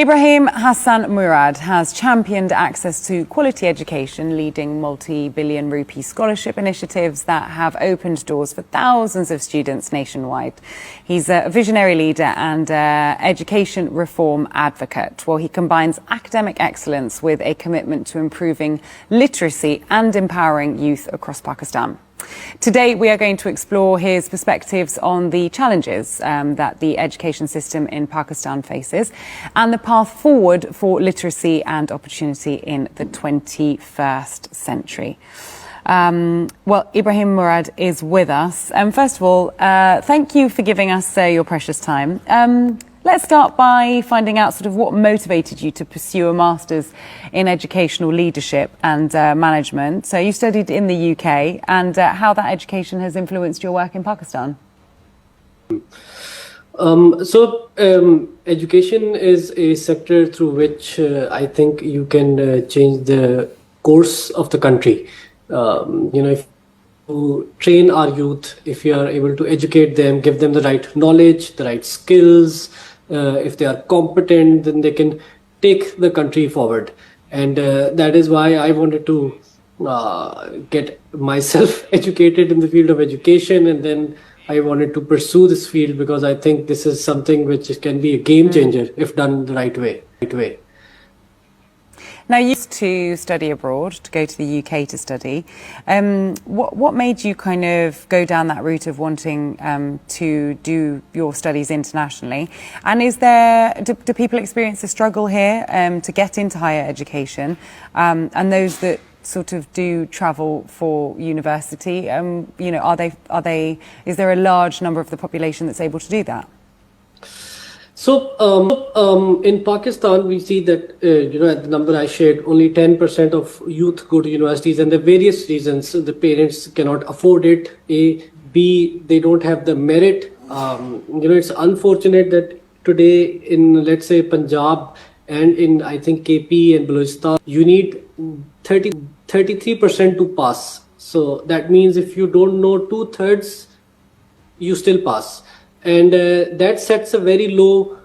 Ibrahim Hassan Murad has championed access to quality education, leading multi-billion rupee scholarship initiatives that have opened doors for thousands of students nationwide. He's a visionary leader and education reform advocate. Well, he combines academic excellence with a commitment to improving literacy and empowering youth across Pakistan. Today, we are going to explore his perspectives on the challenges that the education system in Pakistan faces and the path forward for literacy and opportunity in the 21st century. Well, Ibrahim Murad is with us. First of all, thank you for giving us your precious time. Let's start by finding out sort of what motivated you to pursue a master's in educational leadership and management. So you studied in the UK and how that education has influenced your work in Pakistan. Education is a sector through which I think you can change the course of the country. If you train our youth, if you are able to educate them, give them the right knowledge, the right skills, if they are competent, then they can take the country forward. And that is why I wanted to get myself educated in the field of education, and then I wanted to pursue this field because I think this is something which can be a game changer if done the right way. Now, you used to study abroad, to go to the UK to study. What made you kind of go down that route of wanting to do your studies internationally? And do people experience a struggle here to get into higher education? And those that sort of do travel for university, is there a large number of the population that's able to do that? So in Pakistan, we see that, at the number I shared, only 10% of youth go to universities, and there are various reasons. The parents cannot afford it. A, B, they don't have the merit. It's unfortunate that today in, let's say, Punjab and in, I think, KP and Balochistan, you need 33% to pass. So that means if you don't know 2/3, you still pass. And that sets a very low,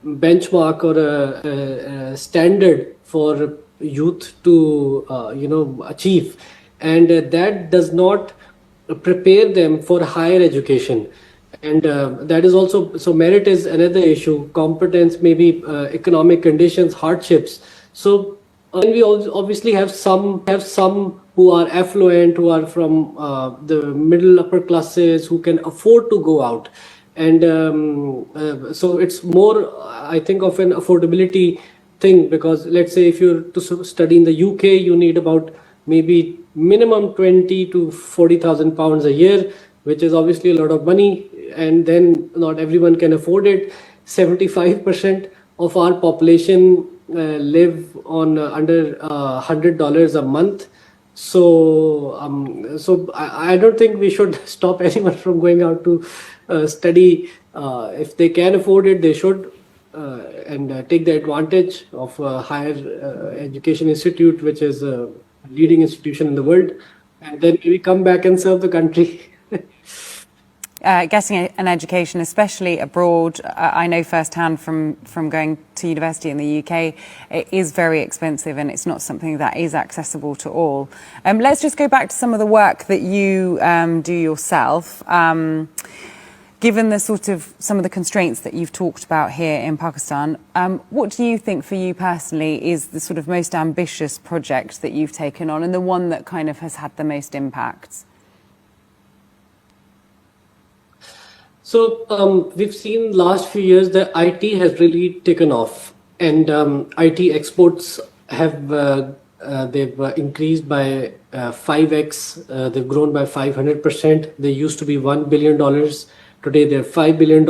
benchmark or a standard for youth to, achieve. And that does not prepare them for higher education. And that is also, so merit is another issue, competence, maybe economic conditions, hardships. So and we obviously have some who are affluent, who are from the middle upper classes, who can afford to go out. And so it's more, I think, of an affordability thing, because let's say if you're to study in the UK, you need about maybe minimum 20 to 40,000 pounds a year, which is obviously a lot of money. And then not everyone can afford it. 75% of our population live on under $100 a month. So I don't think we should stop anyone from going out to study. If they can afford it, they should, and take the advantage of a higher education institute, which is a leading institution in the world, and then maybe come back and serve the country. Getting an education, especially abroad, I know firsthand from going to university in the UK, it is very expensive and it's not something that is accessible to all. Let's just go back to some of the work that you do yourself. Given the some of the constraints that you've talked about here in Pakistan, what do you think for you personally is the sort of most ambitious project that you've taken on and the one that kind of has had the most impact? So we've seen last few years that IT has really taken off, and IT exports have they've increased by 5x. They've grown by 500%. They used to be $1 billion. Today they're $5 billion,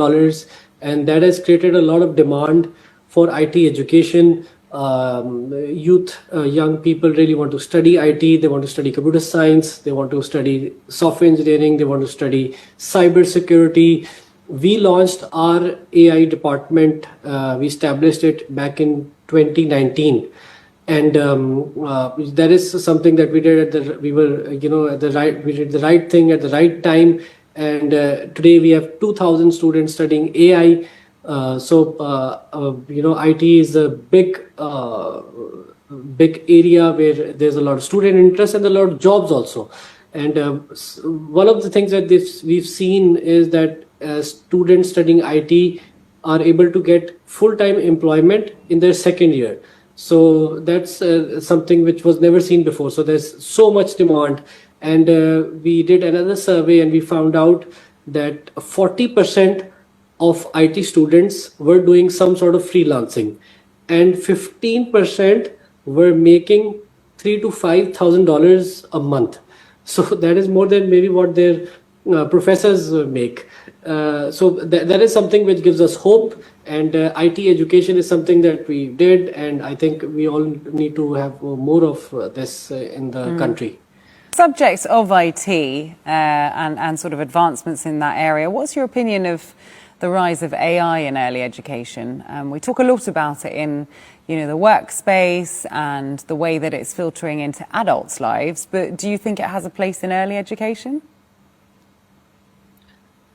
and that has created a lot of demand for IT education. Young people really want to study IT. They want to study computer science. They want to study software engineering. They want to study cyber security. We launched our AI department. We established it back in 2019. And that is something that we did we did the right thing at the right time. And today we have 2,000 students studying AI. IT is a big area where there's a lot of student interest and a lot of jobs also. And one of the things that we've seen is that students studying IT are able to get full-time employment in their second year. So that's something which was never seen before. So there's so much demand. And we did another survey and we found out that 40% of IT students were doing some sort of freelancing, and 15% were making $3,000 to $5,000 a month. So that is more than maybe what their professors make. So that is something which gives us hope, and IT education is something that we did, and I think we all need to have more of this in the country. Subjects of IT and sort of advancements in that area, what's your opinion of the rise of AI in early education? We talk a lot about it in the workspace and the way that it's filtering into adults' lives, but do you think it has a place in early education?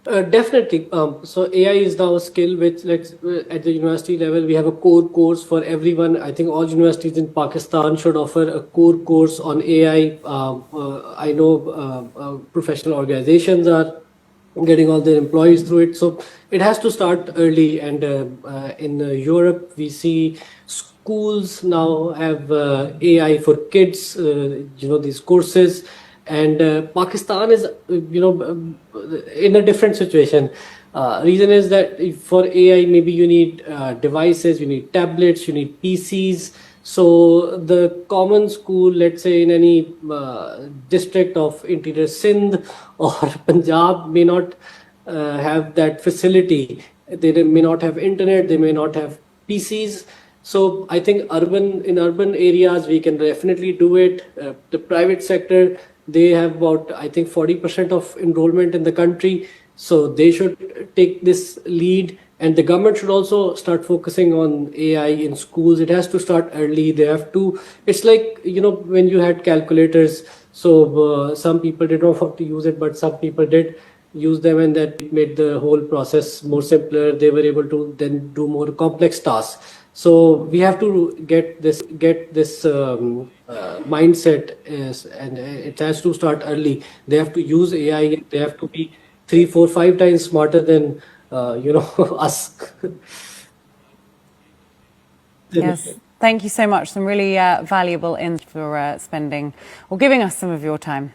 Definitely. So AI is now a skill which, at the university level, we have a core course for everyone. I think all universities in Pakistan should offer a core course on AI. I know professional organizations are getting all their employees through it. So it has to start early. And in Europe, we see schools now have AI for kids, these courses. And Pakistan is, in a different situation. Reason is that for AI, maybe you need devices, you need tablets, you need PCs. So the common school, let's say in any district of interior Sindh or Punjab, may not have that facility. They may not have internet, they may not have PCs. So I think in urban areas, we can definitely do it. The private sector, they have about, I think, 40% of enrollment in the country. So they should take this lead, and the government should also start focusing on AI in schools. It has to start early. They have to, it's like, when you had calculators, so some people did not want to use it, but some people did use them, and that made the whole process more simpler. They were able to then do more complex tasks. So we have to get this mindset and it has to start early. They have to use AI. They have to be 3, 4, 5 times smarter than us. Yes. Thank you so much. Some really valuable info for spending or giving us some of your time.